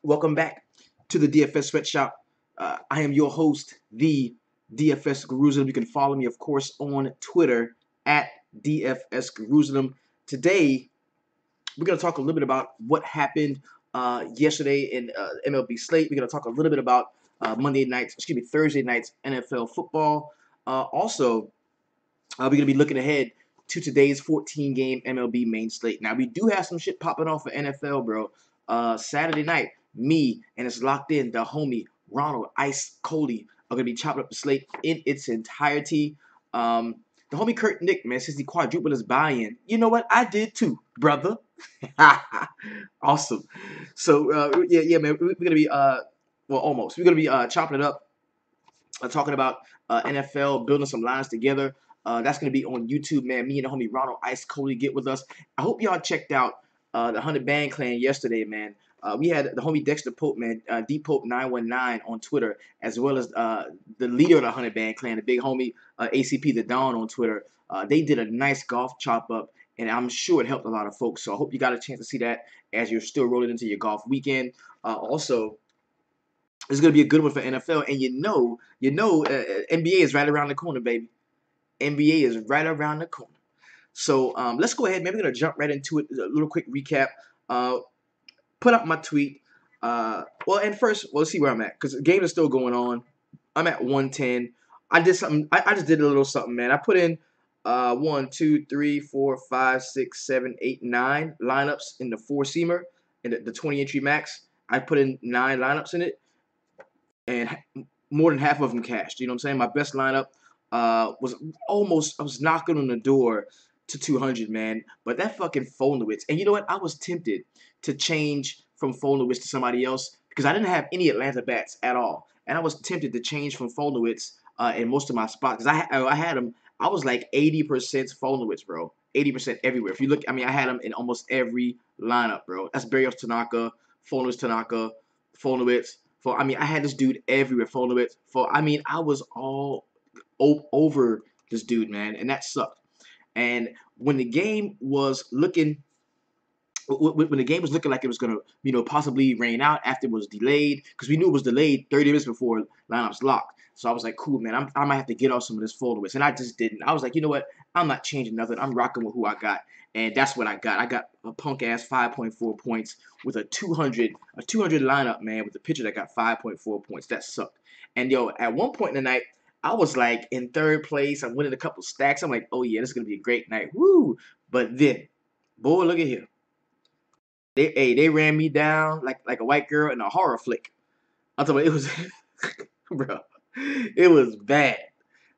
Welcome back to the Dfs Sweatshop. I am your host, the Dfs Jerusalem. You can follow me, of course, on Twitter at Dfs Jerusalem. Today, we're going to talk a little bit about what happened yesterday in MLB slate. We're going to talk a little bit about Thursday night's NFL football. Also, we're going to be looking ahead to today's 14-game MLB main slate. Now, we do have some shit popping off for NFL, bro. Saturday night, me and it's locked in, the homie Ronald Ice Coley are going to be chopping up the slate in its entirety. The homie Kurt Nick, man, since he quadrupled his buy-in, you know what? I did too, brother. Awesome. So, yeah, man, we're going to be, almost. We're going to be chopping it up, talking about NFL, building some lines together. That's going to be on YouTube, man. Me and the homie Ronald Ice Coley get with us. I hope y'all checked out the 100 Band Clan yesterday, man. We had the homie Dexter Pope, man, D Pope 919 on Twitter, as well as the leader of the 100 Band Clan, the big homie ACP the Dawn on Twitter. They did a nice golf chop up, and I'm sure it helped a lot of folks. So I hope you got a chance to see that as you're still rolling into your golf weekend. Also, it's going to be a good one for NFL, and NBA is right around the corner, baby. NBA is right around the corner. So let's go ahead. Maybe we're going to jump right into it. A little quick recap. Put up my tweet. And first, let's see where I'm at, because the game is still going on. I'm at 110. I did something. I just did a little something, man. I put in 1, 2, 3, 4, 5, 6, 7, 8, 9 lineups in the four-seamer and the 20-entry max. I put in 9 lineups in it, and more than half of them cashed. You know what I'm saying? My best lineup was almost, I was knocking on the door to 200, man. But that fucking Folnowitz, and you know what? I was tempted to change from Folnowitz to somebody else because I didn't have any Atlanta bats at all. And I was tempted to change from Folnowitz in most of my spots because I had him. I was like 80% Folnowitz, bro. 80% everywhere. If you look, I mean, I had him in almost every lineup, bro. That's Barrios Tanaka, Folnowitz, I had this dude everywhere. Folnowitz. I was all over this dude, man, and that sucked. And when the game was looking like it was gonna, possibly rain out after it was delayed, because we knew it was delayed 30 minutes before lineups locked. So I was like, cool, man, I might have to get off some of this Folnowitz, and I just didn't. I was like, you know what? I'm not changing nothing. I'm rocking with who I got, and that's what I got. I got a punk ass 5.4 points with a 200 lineup, man, with a pitcher that got 5.4 points. That sucked. And yo, at one point in the night, I was like in third place. I'm winning a couple stacks. I'm like, oh yeah, this is gonna be a great night. Woo! But then, boy, look at here. They ran me down like a white girl in a horror flick. I told you it was, bro, it was bad.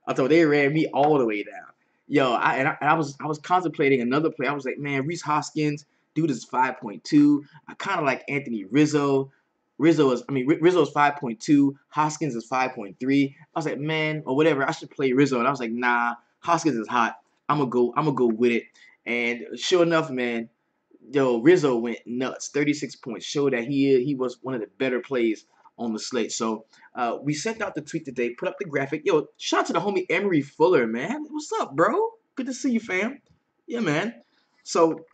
I told you they ran me all the way down. Yo, I was contemplating another play. I was like, man, Reese Hoskins, dude is 5.2. I kind of like Anthony Rizzo. Rizzo is 5.2. Hoskins is 5.3. I was like, man, or whatever, I should play Rizzo. And I was like, nah, Hoskins is hot. I'm gonna go with it. And sure enough, man, yo, Rizzo went nuts. 36 points. Showed that he was one of the better plays on the slate. So we sent out the tweet today, put up the graphic. Yo, shout out to the homie Emery Fuller, man. What's up, bro? Good to see you, fam. Yeah, man. So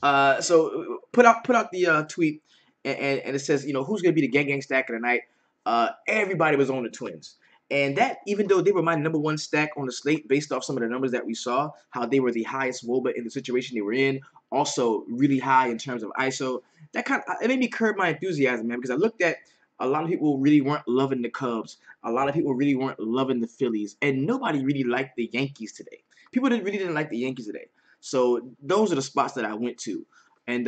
put out the tweet, and it says, who's gonna be the gang stack of the night? Everybody was on the Twins. And that, even though they were my number one stack on the slate based off some of the numbers that we saw, how they were the highest WOBA in the situation they were in, also really high in terms of ISO, it made me curb my enthusiasm, man, because I looked at a lot of people really weren't loving the Cubs. A lot of people really weren't loving the Phillies. And nobody really liked the Yankees today. People really didn't like the Yankees today. So those are the spots that I went to. And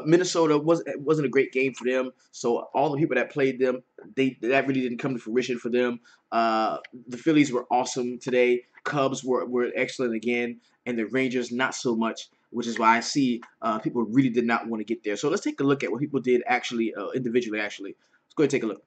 Minnesota wasn't a great game for them. So all the people that played them, that really didn't come to fruition for them. The Phillies were awesome today. Cubs were excellent again, and the Rangers not so much, which is why I see people really did not want to get there. So let's take a look at what people did actually individually. Actually, let's go ahead and take a look.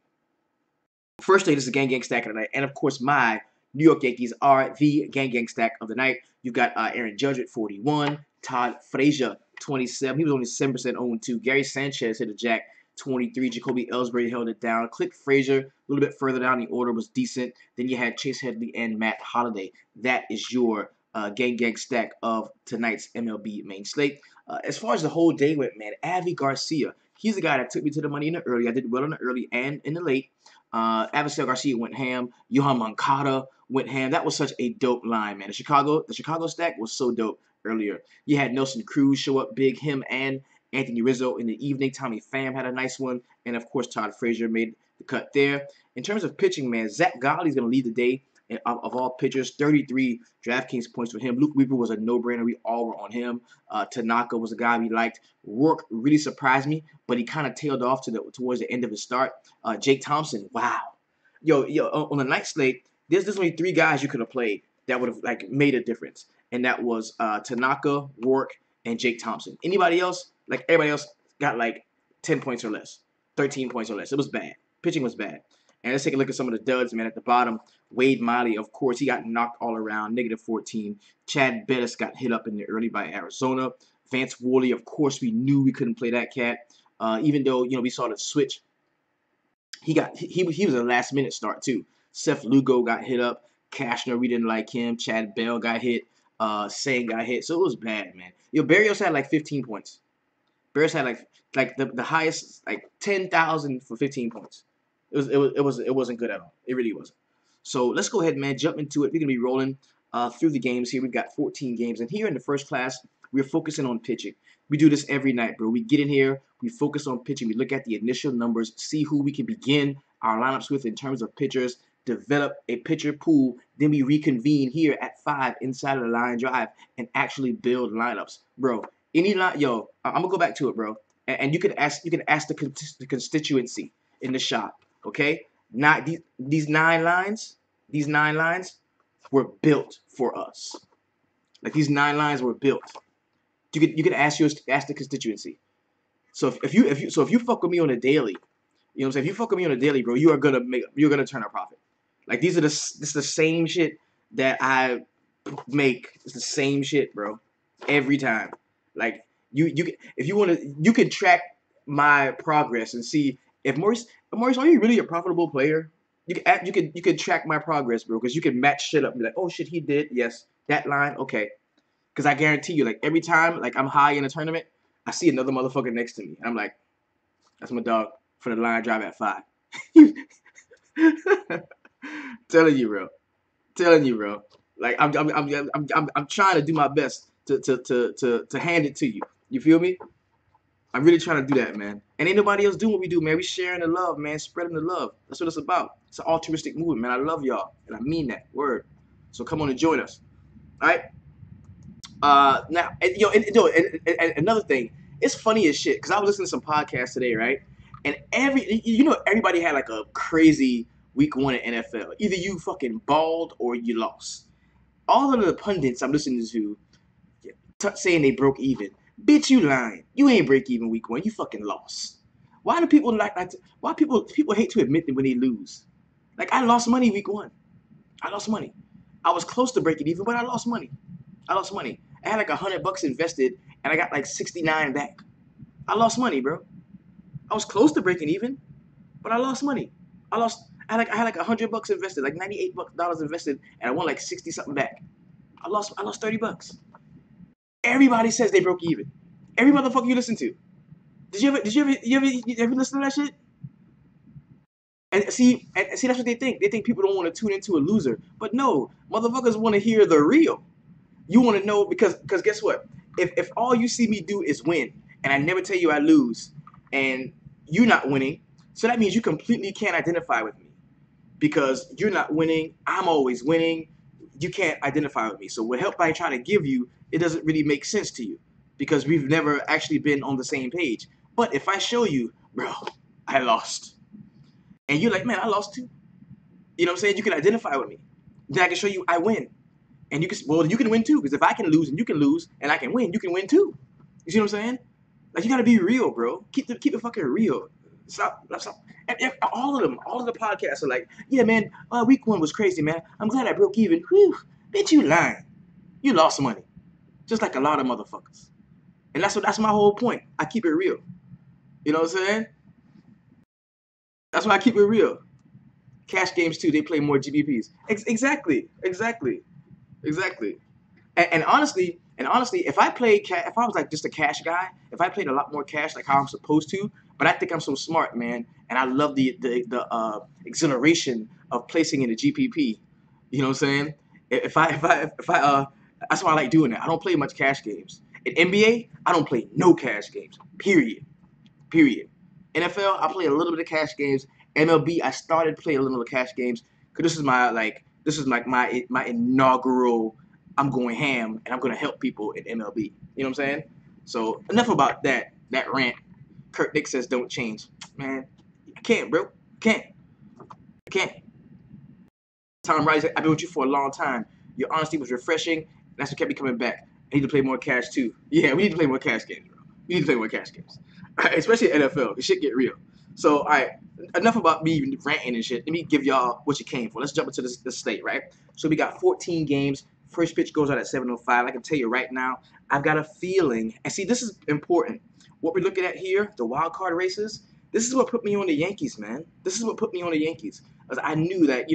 First thing, this is a gang stack of the night, and of course my New York Yankees are the gang stack of the night. You've got Aaron Judge at 41, Todd Frazier 27. He was only 7% owned too. Gary Sanchez hit a jack 23. Jacoby Ellsbury held it down. Click Frazier a little bit further down the order was decent. Then you had Chase Headley and Matt Holliday. That is your gang stack of tonight's MLB main slate. As far as the whole day went, man, Avi Garcia, he's the guy that took me to the money in the early. I did well in the early and in the late. Avisel Garcia went ham. Johan Moncada went ham. That was such a dope line, man. The Chicago stack was so dope earlier. You had Nelson Cruz show up big, him and Anthony Rizzo in the evening. Tommy Pham had a nice one. And, of course, Todd Frazier made the cut there. In terms of pitching, man, Zach Galli's going to lead the day of all pitchers. 33 DraftKings points for him. Luke Weaver was a no-brainer. We all were on him. Tanaka was a guy we liked. Rourke really surprised me, but he kind of tailed off towards the end of his start. Jake Thompson, wow. Yo, on the night slate, there's only 3 guys you could have played that would have made a difference, and that was Tanaka, Rourke, and Jake Thompson. Anybody else, everybody else, got 10 points or less, 13 points or less. It was bad. Pitching was bad. And let's take a look at some of the duds, man, at the bottom. Wade Miley, of course, he got knocked all around, -14. Chad Bettis got hit up in the early by Arizona. Vance Worley, of course, we knew we couldn't play that cat. Even though, we saw the switch. He was a last-minute start, too. Seth Lugo got hit up. Cashner, we didn't like him. Chad Bell got hit. Sang got hit. So it was bad, man. Barrios had 15 points. Barrios had the highest, 10,000 for 15 points. It wasn't good at all. It really wasn't. So let's go ahead, man. Jump into it. We're gonna be rolling through the games here. We've got 14 games, and here in the first class, we're focusing on pitching. We do this every night, bro. We get in here, we focus on pitching. We look at the initial numbers, see who we can begin our lineups with in terms of pitchers, develop a pitcher pool, then we reconvene here at 5 inside of the line drive and actually build lineups, bro. Any line, yo, I'm gonna go back to it, bro. And you can ask the constituency in the shop. Okay, not these 9 lines. These 9 lines were built for us. These 9 lines were built. You could ask the constituency. So if you fuck with me on a daily, you know what I'm saying? If you fuck with me on a daily, bro, you're gonna turn a profit. This is the same shit that I make. It's the same shit, bro. Every time. If you want to, you can track my progress and see if Maurice, are you really a profitable player? You can track my progress, bro, because you can match shit up and be like, oh shit, he did, yes, that line, okay. Because I guarantee you, every time, I'm high in a tournament, I see another motherfucker next to me, and I'm like, that's my dog for the line drive at 5. Telling you, bro. I'm trying to do my best to hand it to you. You feel me? I'm really trying to do that, man. And ain't nobody else doing what we do, man. We sharing the love, man. Spreading the love. That's what it's about. It's an altruistic movement, man. I love y'all, and I mean that. Word. So come on and join us. All right. Now, and another thing, it's funny as shit because I was listening to some podcasts today, right? And everybody had a crazy week 1 in NFL. Either you fucking balled or you lost. All of the pundits I'm listening to saying they broke even. Bitch, you lying. You ain't break even week 1. You fucking lost. Why do people why people hate to admit that when they lose? I lost money week 1. I lost money. I was close to breaking even, but I lost money. I had $100 invested, and I got 69 back. I lost money, bro. I was close to breaking even, but I lost money. I had $100 invested, $98 invested, and I won 60 something back. I lost $30. Everybody says they broke even. Every motherfucker you listen to. Did you ever listen to that shit? And see, that's what they think. They think people don't want to tune into a loser. But no, motherfuckers want to hear the real. You want to know because guess what? If all you see me do is win, and I never tell you I lose, and you're not winning, so that means you completely can't identify with me. Because you're not winning, I'm always winning, you can't identify with me. So what help I try to give you, it doesn't really make sense to you. Because we've never actually been on the same page. But if I show you, bro, I lost. And you're like, man, I lost too. You know what I'm saying? You can identify with me. Then I can show you I win. And you can win too. Because if I can lose and you can lose and I can win, you can win too. You see what I'm saying? You gotta be real, bro. Keep it fucking real. Stop. And all of the podcasts are like, yeah, man, week 1 was crazy, man. I'm glad I broke even. Whew, bitch, you lying. You lost money. Just like a lot of motherfuckers. And that's my whole point. I keep it real. You know what I'm saying? That's why I keep it real. Cash games too, they play more GBPs. Exactly. And honestly, And honestly, if I was like just a cash guy, if I played a lot more cash like how I'm supposed to, but I think I'm so smart, man, and I love the exhilaration of placing in the GPP. You know what I'm saying? If I that's why I like doing that. I don't play much cash games. In NBA, I don't play no cash games. Period. Period. NFL, I play a little bit of cash games. MLB, I started playing a little bit of cash games because this is like my inaugural. I'm going ham and I'm gonna help people in MLB. You know what I'm saying? So enough about that rant. Kurt Nick says don't change, man. I can't, bro. Can't. I can't. Tom Rice, I've been with you for a long time. Your honesty was refreshing. That's what kept me coming back. I need to play more cash too. Yeah, we need to play more cash games, bro. We need to play more cash games, right, especially NFL. The shit get real. So, all right, enough about me ranting and shit. Let me give y'all what you came for. Let's jump into this slate, right? So we got 14 games. First pitch goes out at 7:05. I can tell you right now, I've got a feeling. And see, this is important. What we're looking at here, the wild card races. This is what put me on the Yankees, man. This is what put me on the Yankees. I knew that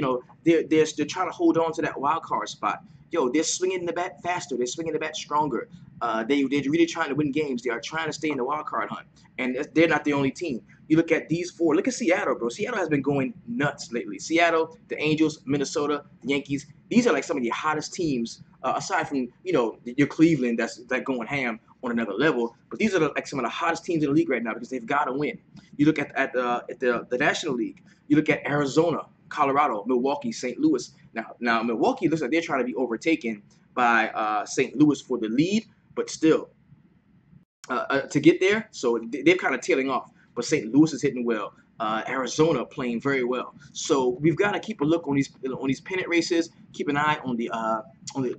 they're trying to hold on to that wild card spot. Yo, they're swinging the bat faster. They're swinging the bat stronger. They're really trying to win games. They are trying to stay in the wild card hunt, and they're not the only team. You look at these four. Look at Seattle, bro. Seattle has been going nuts lately. Seattle, the Angels, Minnesota, Yankees. These are like some of the hottest teams, aside from your Cleveland that's like going ham on another level. But these are like some of the hottest teams in the league right now because they've got to win. You look at the National League. You look at Arizona, Colorado, Milwaukee, St. Louis. Now Milwaukee looks like they're trying to be overtaken by St. Louis for the lead, but still to get there. So they're kind of tailing off. But St. Louis is hitting well. Arizona playing very well. So we've got to keep a look on these pennant races. Keep an eye on the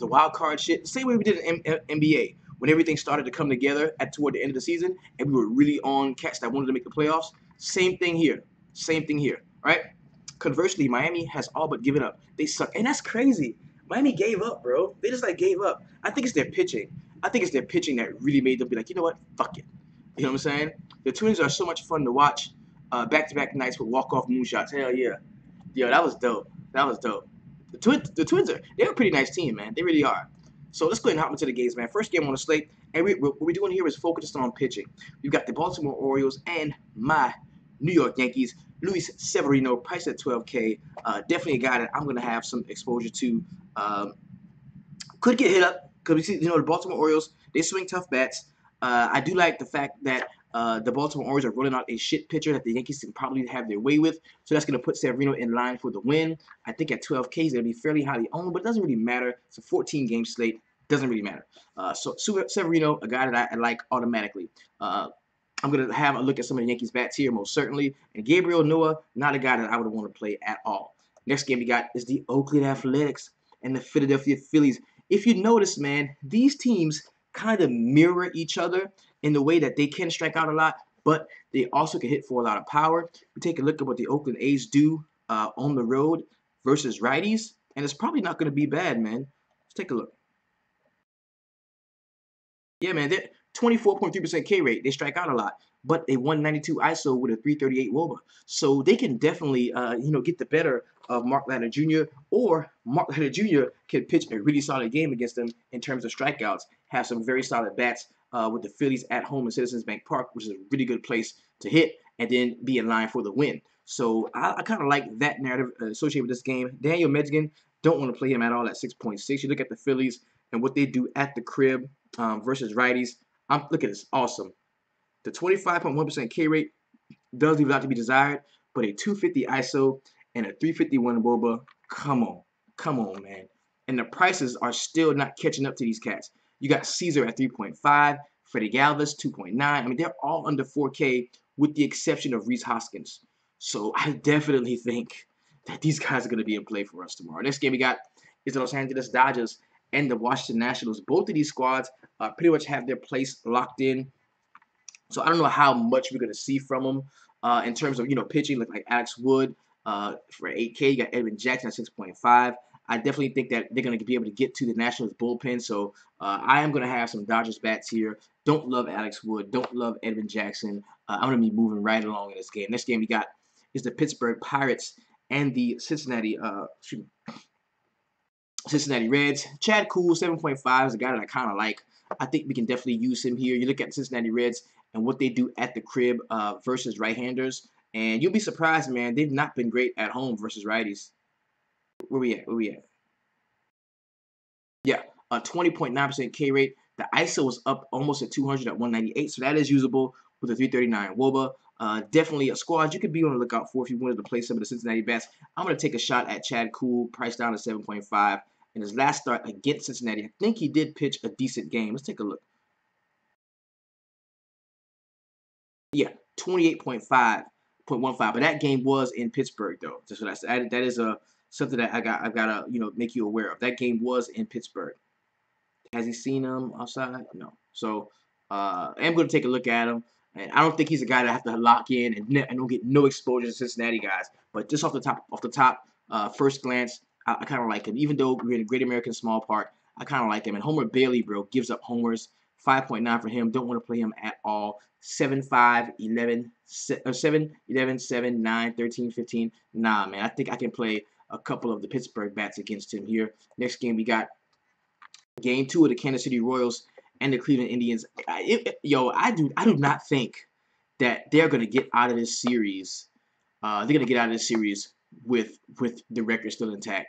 wild card shit. Same way we did in NBA when everything started to come together toward the end of the season, and we were really on cats that wanted to make the playoffs. Same thing here. Same thing here. Right? Conversely, Miami has all but given up. They suck, and that's crazy. Miami gave up, bro. They just like gave up. I think it's their pitching. I think it's their pitching that really made them be like, you know what, fuck it. You know what I'm saying? The Twins are so much fun to watch. Back-to-back nights with walk-off moonshots. Hell yeah, yo, that was dope. That was dope. The Twins they're a pretty nice team, man. They really are. So let's go ahead and hop into the games, man. First game on the slate, and what we're doing here is focused on pitching. We've got the Baltimore Orioles and my New York Yankees. Luis Severino, priced at 12K. Definitely a guy that I'm going to have some exposure to. Could get hit up because we see, the Baltimore Orioles, they swing tough bats. I do like the fact that the Baltimore Orioles are rolling out a shit pitcher that the Yankees can probably have their way with. So that's going to put Severino in line for the win. I think at 12K, he's going to be fairly highly owned, but it doesn't really matter. It's a 14-game slate. Doesn't really matter. So Severino, a guy that I like automatically. I'm going to have a look at some of the Yankees' bats here, most certainly. And Gabriel Noah, not a guy that I would want to play at all. Next game we got is the Oakland Athletics and the Philadelphia Phillies. If you notice, man, these teams kind of mirror each other in the way that they can strike out a lot, but they also can hit for a lot of power. We take a look at what the Oakland A's do on the road versus righties, and it's probably not going to be bad, man. Let's take a look. Yeah, man, they're 24.3% K rate. They strike out a lot, but a 192 ISO with a 338 WOBA. So they can definitely, get the better of Mark Ladder Jr. or Mark Ladder Jr. can pitch a really solid game against them in terms of strikeouts. Have some very solid bats with the Phillies at home in Citizens Bank Park, which is a really good place to hit, and then be in line for the win. So I kind of like that narrative associated with this game. Daniel Metzgen, don't want to play him at all at 6.6. You look at the Phillies and what they do at the crib versus righties. Look at this, awesome. The 25.1% K rate does leave a lot to be desired, but a 250 ISO and a 351 WOBA, come on, man. And the prices are still not catching up to these cats. You got Caesar at 3.5, Freddie Galvis 2.9. I mean, they're all under 4K with the exception of Rhys Hoskins. So I definitely think that these guys are going to be in play for us tomorrow. Next game we got is the Los Angeles Dodgers and the Washington Nationals. Both of these squads pretty much have their place locked in. So I don't know how much we're going to see from them in terms of, pitching. Like Alex Wood for 8K. You got Edwin Jackson at 6.5. I definitely think that they're going to be able to get to the Nationals bullpen. So I am going to have some Dodgers bats here. Don't love Alex Wood. Don't love Edwin Jackson. I'm going to be moving right along in this game. Next game we got is the Pittsburgh Pirates and the Cincinnati Reds. Chad Cool, 7.5 is a guy that I kind of like. I think we can definitely use him here. You look at Cincinnati Reds and what they do at the crib versus right-handers, and you'll be surprised, man. They've not been great at home versus righties. Where we at? Where we at? Yeah, 20.9% K rate. The ISO was up almost at 200 at 198, so that is usable with a 339 WOBA. Definitely a squad you could be on the lookout for if you wanted to play some of the Cincinnati bats. I'm going to take a shot at Chad Cool, priced down to 7.5. In his last start against Cincinnati, I think he did pitch a decent game. Let's take a look. Yeah, 28.5.15. But that game was in Pittsburgh, though. Just what that is a something that I've got to make you aware of. That game was in Pittsburgh. Has he seen him outside? No. So I'm going to take a look at him. And I don't think he's a guy that I have to lock in and don't get no exposure to Cincinnati guys. But just off the top, first glance, I kind of like him. Even though we're in a Great American Small Park, I kind of like him. And Homer Bailey, bro, gives up homers. 5.9 for him. Don't want to play him at all. 7, 5, 11, 7, 11, 7, 9, 13, 15. Nah, man. I think I can play a couple of the Pittsburgh bats against him here. Next game, we got Game 2 of the Kansas City Royals and the Cleveland Indians. I do not think that they're gonna get out of this series. They're gonna get out of this series with the record still intact.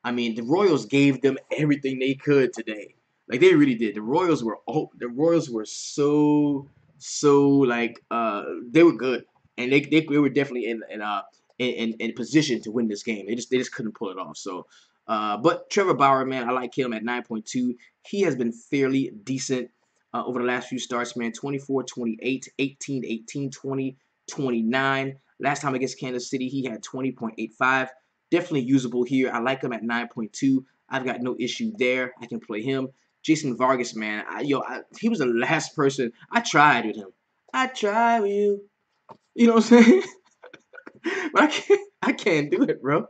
I mean, the Royals gave them everything they could today. Like they really did. The Royals were so like they were good, and they were definitely in position to win this game. They just couldn't pull it off. So, but Trevor Bauer, man, I like him at 9.2. He has been fairly decent over the last few starts, man. 24, 28, 18, 18, 20, 29. Last time against Kansas City, he had 20.85. Definitely usable here. I like him at 9.2. I've got no issue there. I can play him. Jason Vargas, man, he was the last person I tried with him. I tried with you. You know what I'm saying? But I can't do it, bro.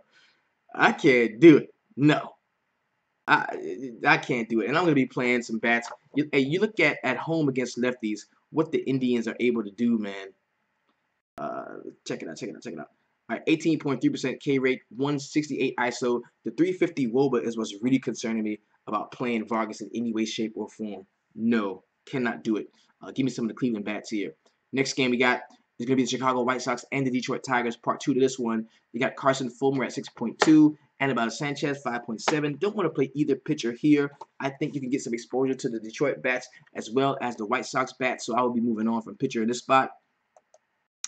I can't do it. No. I can't do it. And I'm going to be playing some bats. You look at home against lefties, what the Indians are able to do, man. Check it out. All right, 18.3% K rate, 168 ISO. The 350 WOBA is what's really concerning me about playing Vargas in any way, shape, or form. No, cannot do it. Give me some of the Cleveland bats here. Next game we got is going to be the Chicago White Sox and the Detroit Tigers. Part 2 to this one. You got Carson Fulmer at 6.2. Anibal Sanchez, 5.7. Don't want to play either pitcher here. I think you can get some exposure to the Detroit bats as well as the White Sox bats, so I will be moving on from pitcher in this spot.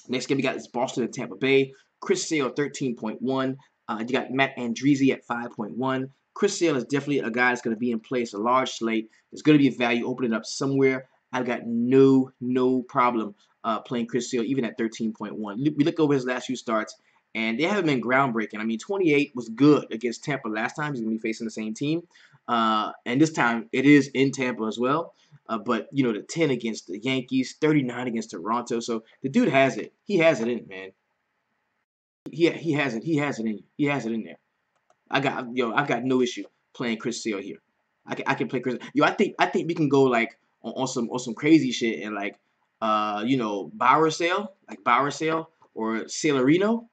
Next game we got is Boston and Tampa Bay. Chris Sale, 13.1. You got Matt Andriese at 5.1. Chris Sale is definitely a guy that's going to be in play. It's a large slate. There's going to be a value opening up somewhere. I've got no problem playing Chris Sale, even at 13.1. We look over his last few starts, and they haven't been groundbreaking. I mean, 28 was good against Tampa last time. He's going to be facing the same team. And this time, it is in Tampa as well. But, you know, the 10 against the Yankees, 39 against Toronto. So the dude has it. He has it in it, man. He has it. He has it in you. He has it in there. I've got no issue playing Chris Sale here. I can play Chris. I think we can go like on some crazy shit and like Bauer Sale or Salarino.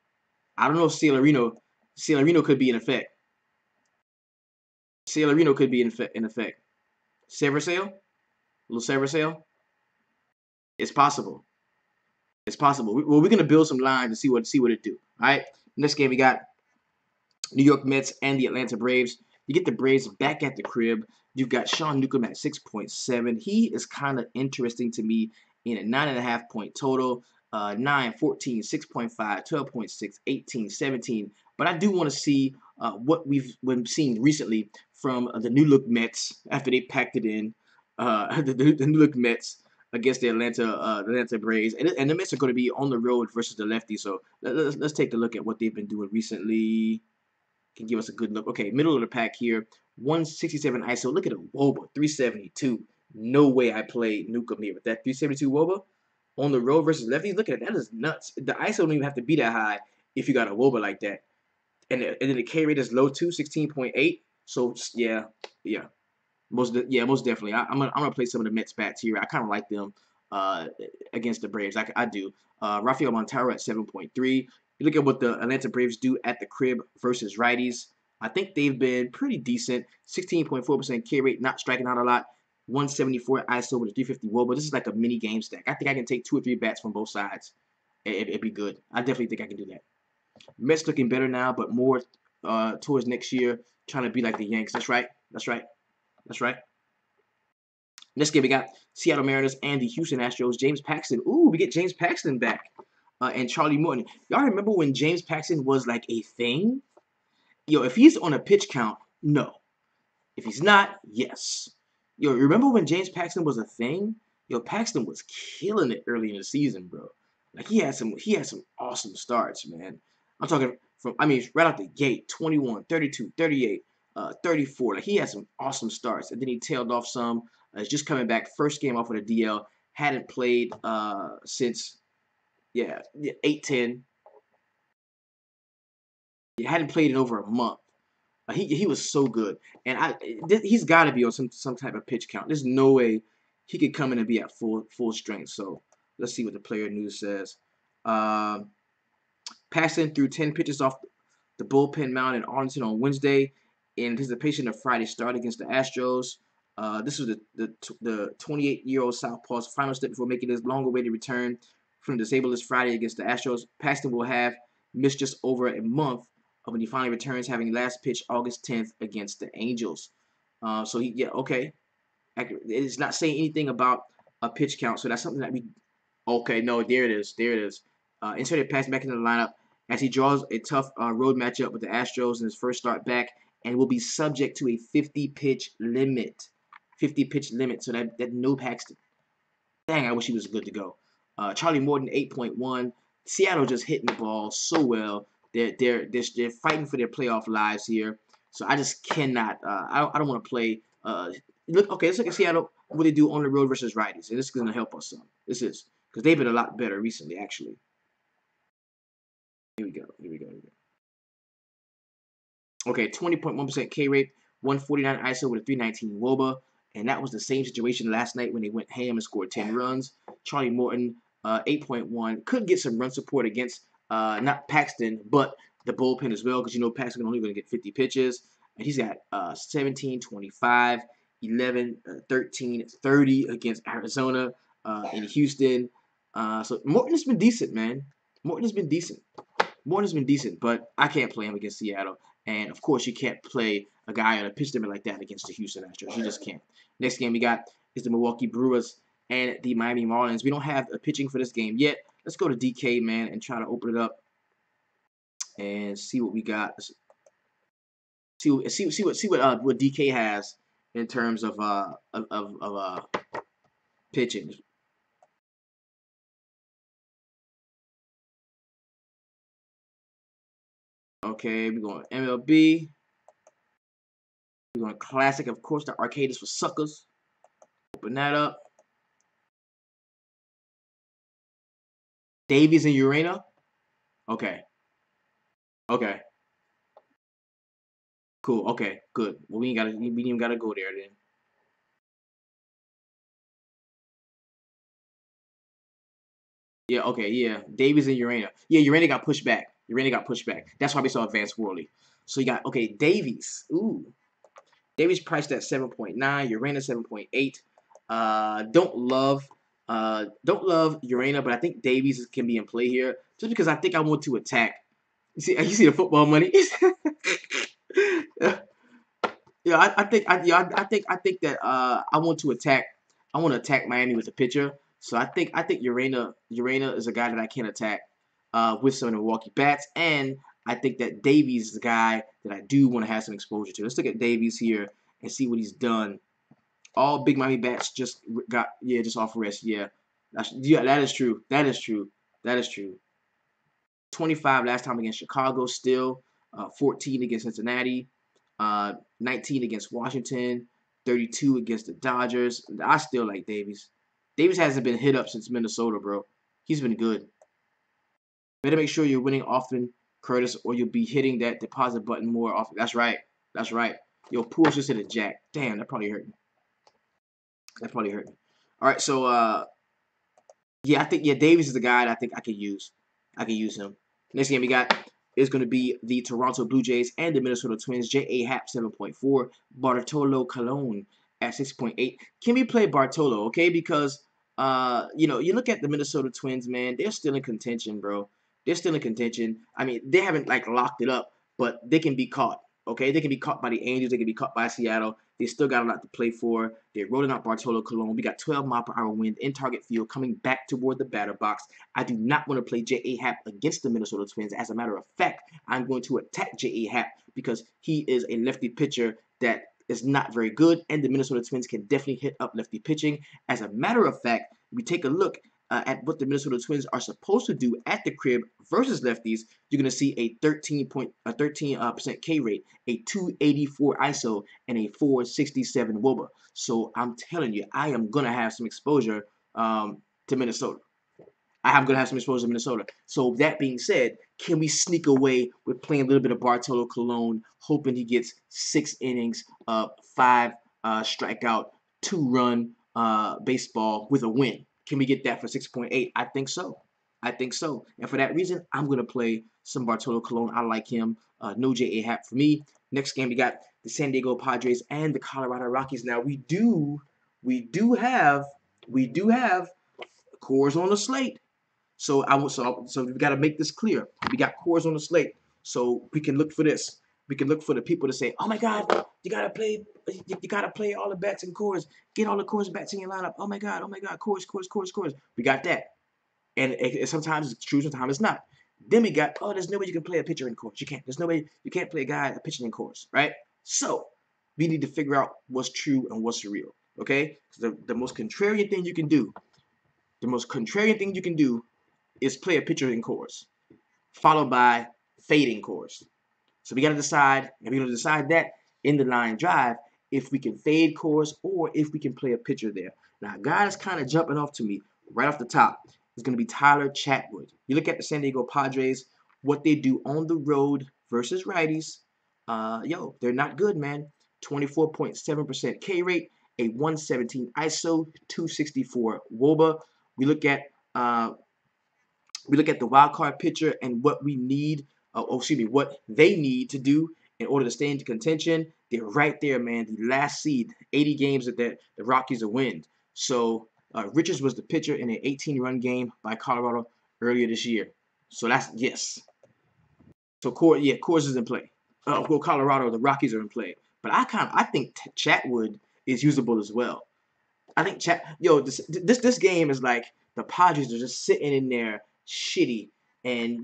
I don't know if Salarino could be in effect. Salarino could be in effect. Sever Sale? Little Sever Sale? It's possible. It's possible. We're gonna build some lines and see what it do. All right. Next game we got New York Mets and the Atlanta Braves. You get the Braves back at the crib. You've got Sean Newcomb at 6.7. He is kind of interesting to me in a 9.5 point total. 9, 14, 6.5, 12.6, 18, 17. But I do want to see what we've been seeing recently from the New Look Mets after they packed it in. The New Look Mets against the Atlanta Braves. And the Mets are going to be on the road versus the lefty. So let's take a look at what they've been doing recently. Can give us a good look. Okay, middle of the pack here. 167 ISO. Look at the WOBA, 372. No way I play Newcomb here with that 372 WOBA on the road versus lefties. Look at it. That is nuts. The ISO don't even have to be that high if you got a WOBA like that. And then the K rate is low too, 16.8. So yeah. Most definitely. I'm gonna play some of the Mets bats here. I kind of like them against the Braves. I do. Rafael Montero at 7.3. You look at what the Atlanta Braves do at the crib versus righties. I think they've been pretty decent. 16.4% K rate, not striking out a lot. 174 ISO with a 350 woe, but this is like a mini game stack. I think I can take 2 or 3 bats from both sides. It'd be good. I definitely think I can do that. Mets looking better now, but more towards next year, trying to be like the Yanks. That's right. That's right. That's right. Next game, we got Seattle Mariners and the Houston Astros. James Paxton. Ooh, we get James Paxton back. And Charlie Morton. Y'all remember when James Paxton was like a thing? Yo, if he's on a pitch count, no. If he's not, yes. Yo, remember when James Paxton was a thing? Yo, Paxton was killing it early in the season, bro. Like he had some awesome starts, man. I'm talking from right out the gate, 21, 32, 38, 34. Like he had some awesome starts. And then he tailed off some. He's just coming back. First game off of the DL. Hadn't played since 8-10. He hadn't played in over a month. He was so good, and he's got to be on some type of pitch count. There's no way he could come in and be at full strength. So let's see what the player news says. Paxton threw 10 pitches off the bullpen mound in Arlington on Wednesday in anticipation of Friday's start against the Astros. This was the 28-year-old Southpaw's final step before making his long-awaited return from the disabled list Friday against the Astros. Paxton will have missed just over a month when he finally returns, having last pitched August 10th against the Angels. So okay. It's not saying anything about a pitch count, so that's something that we. Okay, no, there it is. Inserted Paxton back into the lineup as he draws a tough road matchup with the Astros in his first start back, and will be subject to a 50-pitch limit. 50-pitch limit, so that no Paxton. Dang, I wish he was good to go. Charlie Morton, 8.1. Seattle just hitting the ball so well. They're fighting for their playoff lives here. So I just cannot. I don't want to play. Let's look at Seattle. What they do on the road versus righties, and this is going to help us some. This is because they've been a lot better recently, actually. Here we go. Okay, 20.1% K rate, 149 ISO with a 319 WOBA, and that was the same situation last night when they went ham and scored 10 runs. Charlie Morton, 8.1, could get some run support against not Paxton, but the bullpen as well, because Paxton only going to get 50 pitches, and he's got 17, 25, 11, 13, 30 against Arizona in Houston. So Morton has been decent, man. Morton has been decent, but I can't play him against Seattle. And, of course, you can't play a guy on a pitch limit like that against the Houston Astros. You just can't. Next game we got is the Milwaukee Brewers and the Miami Marlins. We don't have a pitching for this game yet. Let's go to DK, man, and try to open it up and see what we got. See what DK has in terms of pitching. Okay, we're going MLB. We're going Classic. Of course, the arcade is for suckers. Open that up. Davies and Urena. Okay. Cool. Okay. Good. Well, we ain't even gotta go there then. Yeah. Okay. Yeah. Davies and Urena. Yeah. Urena got pushed back. That's why we saw Advanced Worley. So you got Davies. Ooh. Davies priced at 7.9. Urena 7.8. Don't love Urena, but I think Davies can be in play here just because I think I want to attack. You see the football money. Yeah, I think that I want to attack. I want to attack Miami with a pitcher. So I think Urena is a guy that I can attack with some of the Milwaukee bats, and I think that Davies is a guy that I do want to have some exposure to. Let's look at Davies here and see what he's done. All big Miami bats just off rest. Yeah, that is true. 25 last time against Chicago, still 14 against Cincinnati, 19 against Washington, 32 against the Dodgers. I still like Davies. Davies hasn't been hit up since Minnesota, bro. He's been good. Better make sure you're winning often, Curtis, or you'll be hitting that deposit button more often. That's right. Yo, Poole just hit a jack. Damn, that probably hurt me. All right, so I think Davies is the guy that I think I could use. Him. Next game we got is going to be the Toronto Blue Jays and the Minnesota Twins. J.A. Happ 7.4, Bartolo Colon at 6.8. Can we play Bartolo, okay? Because you know, you look at the Minnesota Twins, man, they're still in contention, bro. They're still in contention. I mean, they haven't like locked it up, but they can be caught. Okay, they can be caught by the Angels. They can be caught by Seattle. They still got a lot to play for. They're rolling out Bartolo Colon. We got 12 mile per hour wind in target field coming back toward the batter box. I do not want to play J.A. Happ against the Minnesota Twins. As a matter of fact, I'm going to attack J.A. Happ because he is a lefty pitcher that is not very good, and the Minnesota Twins can definitely hit up lefty pitching. As a matter of fact, we take a look at what the Minnesota Twins are supposed to do at the crib versus lefties. You're going to see a 13% K rate, a 284 ISO, and a 467 WOBA. So I'm telling you, I am going to have some exposure to Minnesota. I'm going to have some exposure to Minnesota. So that being said, can we sneak away with playing a little bit of Bartolo Colon, hoping he gets 6 innings, 5 strikeout, 2-run baseball with a win? Can we get that for 6.8? I think so. I think so. And for that reason, I'm going to play some Bartolo Colon. I like him. No J.A. Happ for me. Next game, we got the San Diego Padres and the Colorado Rockies. Now, we do have Coarse on the slate. So we got to make this clear. We got Coarse on the slate, so we can look for this. We can look for the people to say, "Oh my God, you gotta play all the bats in Coarse. Get all the Coarse bats in your lineup. Oh my God, Coarse. We got that, and sometimes it's true, sometimes it's not. Then we got, oh, there's no way you can play a pitcher in Coarse. You can't. There's no way you can't play a pitcher in Coarse, right? So we need to figure out what's true and what's real. Okay, the most contrarian thing you can do. Is play a pitcher in Coarse, followed by fading Coarse. So we got to decide, and we're going to decide that in the line drive, if we can fade Coarse or if we can play a pitcher there. Now, a guy that's kind of jumping off to me right off the top is going to be Tyler Chatwood. You look at the San Diego Padres, what they do on the road versus righties. They're not good, man. 24.7% K rate, a 117 ISO, 264 WOBA. We look at the wild card pitcher and what we need, what they need to do in order to stay into contention. They're right there, man. The last seed, 80 games that the Rockies are win. So Richards was the pitcher in an 18-run game by Colorado earlier this year. So that's yes. So Coarse is in play. Colorado, the Rockies are in play. But I think Chatwood is usable as well. I think this game is like the Padres are just sitting in there shitty, and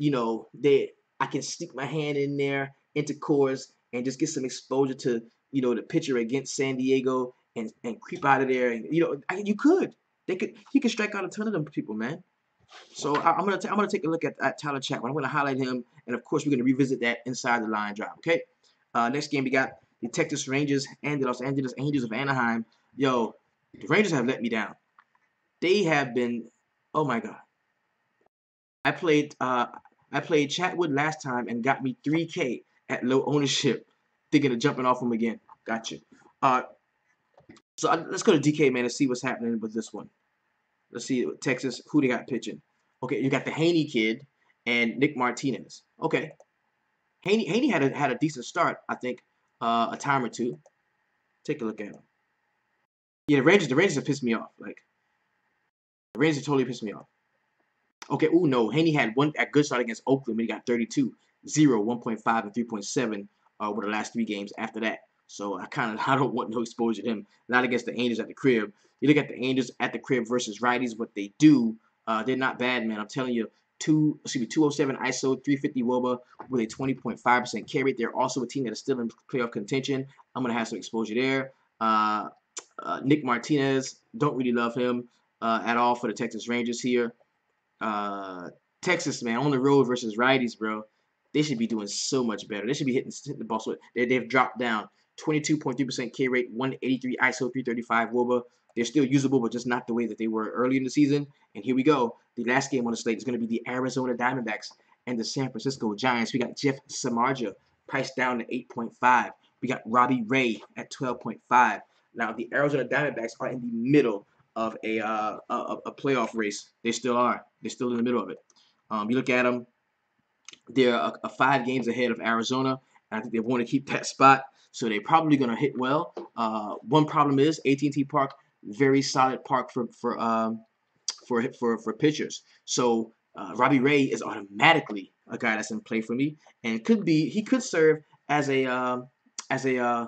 I can stick my hand in there into Coarse and just get some exposure to the pitcher against San Diego and creep out of there. And you could he could strike out a ton of them people, man. So I'm gonna take a look at Tyler Chapman. I'm gonna highlight him, and of course we're gonna revisit that inside the line drive. Okay. Next game we got the Texas Rangers and the Los Angeles Angels of Anaheim. Yo, the Rangers have let me down. They have been, oh my God. I played Chatwood last time and got me 3K at low ownership, thinking of jumping off him again. Got you. Let's go to DK, man, and see what's happening with this one. Let's see Texas, who they got pitching. Okay, you got the Haney kid and Nick Martinez. Okay, Haney had a decent start, I think, a time or two. Take a look at him. Yeah, the Rangers have pissed me off. Like, the Rangers have totally pissed me off. Okay, no. Haney had a good start against Oakland when he got 32, 0, 1.5, and 3.7 over the last 3 games after that. So I don't want no exposure to him. Not against the Angels at the crib. You look at the Angels at the crib versus righties, what they do, they're not bad, man. I'm telling you, 207 ISO, 350 WOBA with a 20.5% K rate. They're also a team that is still in playoff contention. I'm going to have some exposure there. Nick Martinez, don't really love him at all for the Texas Rangers here. Texas, man, on the road versus righties, bro. They should be doing so much better. They should be hitting the ball. So they've dropped down. 22.3% K rate, 183 ISO, 335 WOBA. They're still usable, but just not the way that they were early in the season. And here we go. The last game on the slate is going to be the Arizona Diamondbacks and the San Francisco Giants. We got Jeff Samardzija priced down to 8.5. We got Robbie Ray at 12.5. Now, the Arizona Diamondbacks are in the middle of a playoff race. They still are. They're still in the middle of it. You look at them, they're 5 games ahead of Arizona, and I think they want to keep that spot. so they're probably gonna hit well. One problem is AT&T Park, very solid park for pitchers. So Robbie Ray is automatically a guy that's in play for me, and he could serve as as a uh,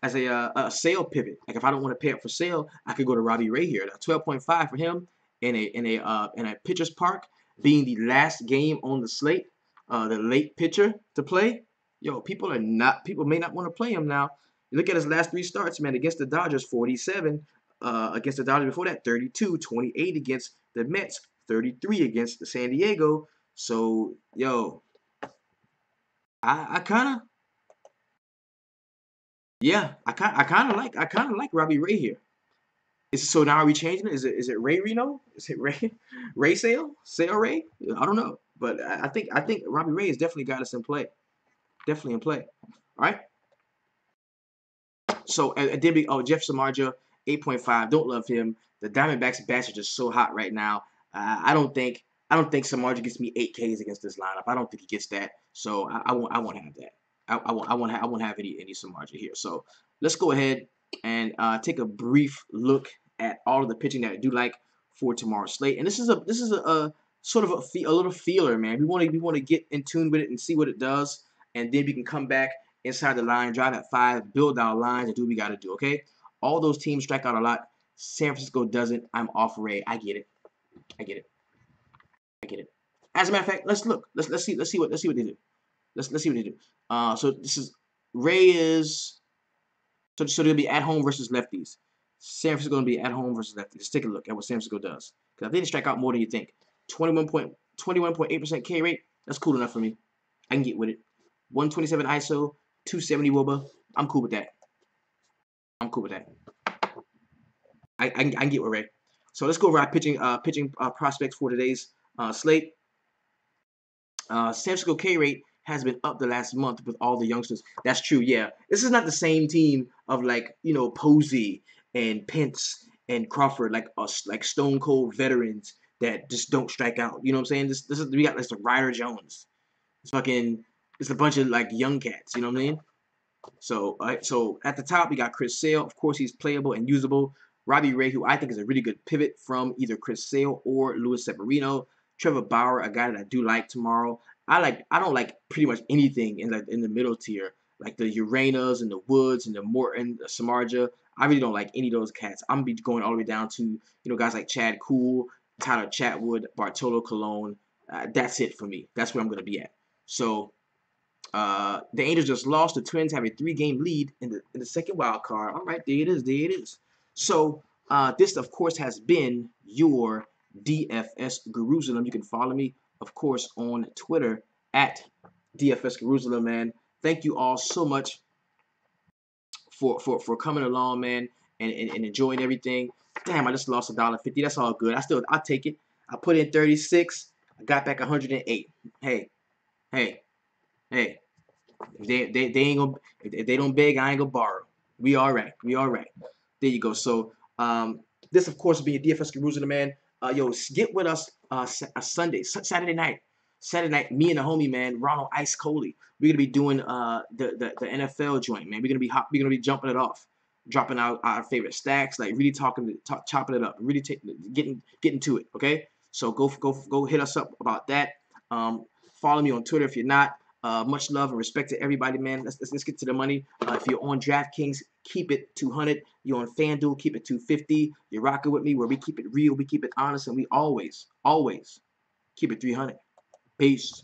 a sale pivot. Like if I don't want to pay up for sale, I could go to Robbie Ray here. 12.5 for him in a pitcher's park, being the last game on the slate, the late pitcher to play. Yo, people may not want to play him now. You look at his last 3 starts, man, against the Dodgers, 47. Against the Dodgers before that, 32, 28 against the Mets, 33 against the San Diego. So, yo, I kind of, yeah, I kind of like Robbie Ray here. So now are we changing it? Is it Ray Reno? Is it Ray Ray Sale Ray? I don't know, but I think Robbie Ray has definitely got us in play, definitely in play. All right. So and then Jeff Samardzija, 8.5. Don't love him. The Diamondbacks bats are just so hot right now. I don't think Samardzija gets me 8 Ks against this lineup. I don't think he gets that. So I won't have that. I won't have any Samardzija here. So let's go ahead and take a brief look at all of the pitching that I do like for tomorrow's slate. And this is a sort of a little feeler, man. We want to get in tune with it and see what it does, and then we can come back inside the line, drive at 5, build our lines, and do what we got to do, okay? All those teams strike out a lot. San Francisco doesn't. I'm off Ray. I get it. I get it. I get it. As a matter of fact, let's look. Let's see what they do. Let's see what they do. So this is Ray is so they'll be at home versus lefties. San Francisco going to be at home versus lefties. Let's take a look at what San Francisco does. Because I think they strike out more than you think. 21.8% K rate. That's cool enough for me. I can get with it. 127 ISO, 270 WOBA. I'm cool with that. I'm cool with that. I can get with Ray. So let's go over our pitching prospects for today's slate. San Francisco K rate has been up the last month with all the youngsters. That's true, yeah. This is not the same team of Posey and Pence and Crawford, like stone cold veterans that just don't strike out. You know what I'm saying? This is we got like Ryder Jones. It's a bunch of like young cats. You know what I mean? So so at the top we got Chris Sale. Of course, he's playable and usable. Robbie Ray, who I think is a really good pivot from either Chris Sale or Luis Severino. Trevor Bauer, a guy that I do like tomorrow. I don't like pretty much anything in the middle tier, like the Urenas and the Woods and the Morton, the Samardzija. I really don't like any of those cats. I'm gonna be going all the way down to guys like Chad Kuhl, Tyler Chatwood, Bartolo Colon. That's it for me. That's where I'm gonna be at. So the Angels just lost. The Twins have a 3-game lead in the second wild card. All right, there it is. There it is. So this, of course, has been your DFS Jerusalem. You can follow me, of course, on Twitter at DFS Jerusalem, man. Thank you all so much for coming along, man, and enjoying everything. Damn, I just lost $1.50. That's all good. I'll take it. I put in 36. I got back 108. Hey. If they ain't gonna if they don't beg, I ain't gonna borrow. We all right. We all right. There you go. So this of course will be a DFS Jerusalem, man. Yo, get with us Saturday night. Saturday night, me and the homie, man, Ronald Ice Coley. We're gonna be doing the NFL joint, man. We're gonna be jumping it off, dropping out our favorite stacks, like really chopping it up, really getting to it. Okay, so go hit us up about that. Follow me on Twitter if you're not. Much love and respect to everybody, man. Let's get to the money. If you're on DraftKings, keep it 200. You're on FanDuel, keep it 250. You're rocking with me where we keep it real, we keep it honest, and we always keep it 300. Peace.